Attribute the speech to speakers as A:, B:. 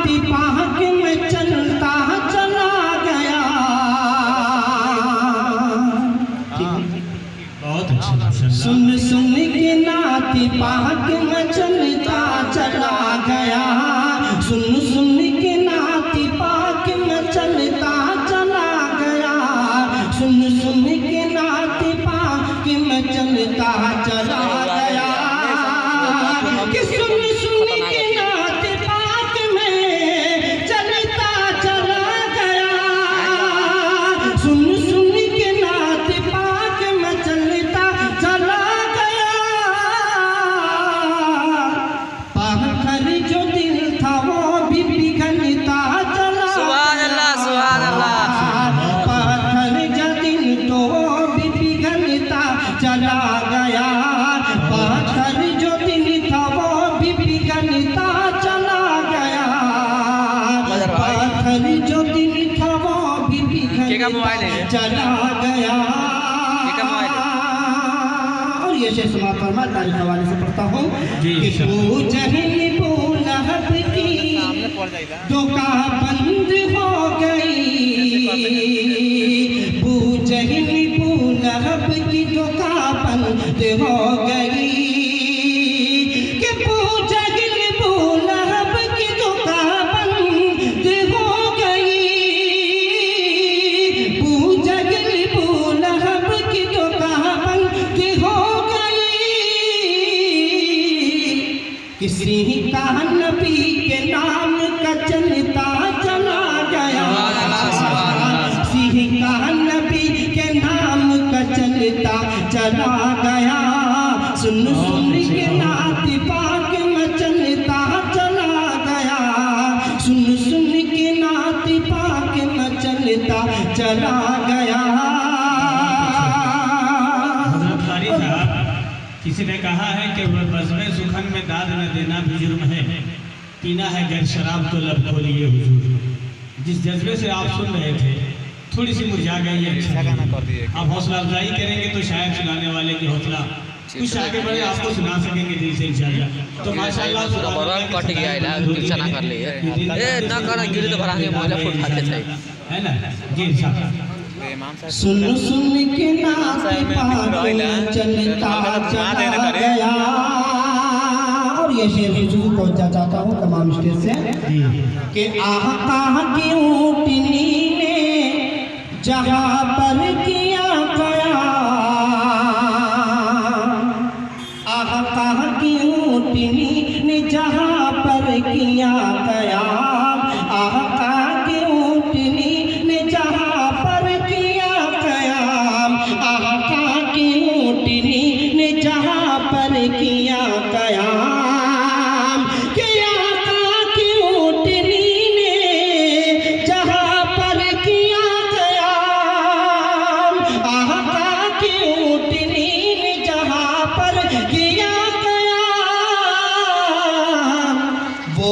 A: नाती पाक में चलता चला गया।
B: बहुत अच्छा।
A: सुन सुन के नाती पाक में चलता चला गया। सुन सुन के नाती पाक में चलता चला गया। सुन सुन के नाती पाक में चलता चला गया। कि सुन सुन के नाती पाक में चलता चला गया। सुन सुन के नाती पाक में चलता चला गया। पाखर जो दिल था वो भी पिघलता चला।
C: सुभान अल्लाह, सुभान अल्लाह।
A: पाखर जो दिल तो वो भी पिघलता चला गया। पाखर जो दिल था वो भी पिघलता चला गया। पाखर जो दिल था वो भी पिघलता चला गया। और ये शेष समापन मैं तारीख हवाले से पढ़ता हूँ कि जहन लहब की दुका बंद हो गई। जहन लहब की दुका बंद हो गई। कि जहन लहब की दुका बंद हो गई। जहन लहब की दुका बंद हो गई। किसी का नबी के नाम का चलता चला गया। किसी का नबी के नाम का चलता चला गया। सुन सुन के नाती पाक में चलता चला गया। सुन सुन के नाती पाक में चलता चला गया।
B: किसी ने कहा है कि बज़्म सुखन में दाद न देना भी जुर्म है। पीना है गैर शराब तो लब खोलिए हुजूर। जिस जज्बे से आप सुन रहे थे थोड़ी सी मुरझा गई है। अच्छा गाना कर दिए। आप हौसला अफजाई करेंगे तो शायद सुनाने वाले की हौसला कुछ आगे बढ़े, आपको सुना सकेंगे दिल से इंशाअल्लाह। तो माशाअल्लाह
C: कट गया पीछा ना कर लिए ना कर गिर तो भरा मोजा फुट खाते थे
B: है ना जी इंशाअल्लाह।
A: सुन सुन के नाती पाक में चलता चला गया। और ये शेर हुजूर पहुंचा चाहता हूँ तमाम स्टेज से कि आका की ऊँटनी ने जहाँ पर किया क़याम। आका की ऊँटनी ने जहाँ पर किया क़याम। आका की ऊँटनी ने जहाँ पर किया क़याम। आका की ऊँटनी ने जहाँ पर किया क़याम। कि आका की ऊँटनी ने जहाँ पर किया क़याम। आका की ऊँटनी ने जहाँ पर किया क़याम। वो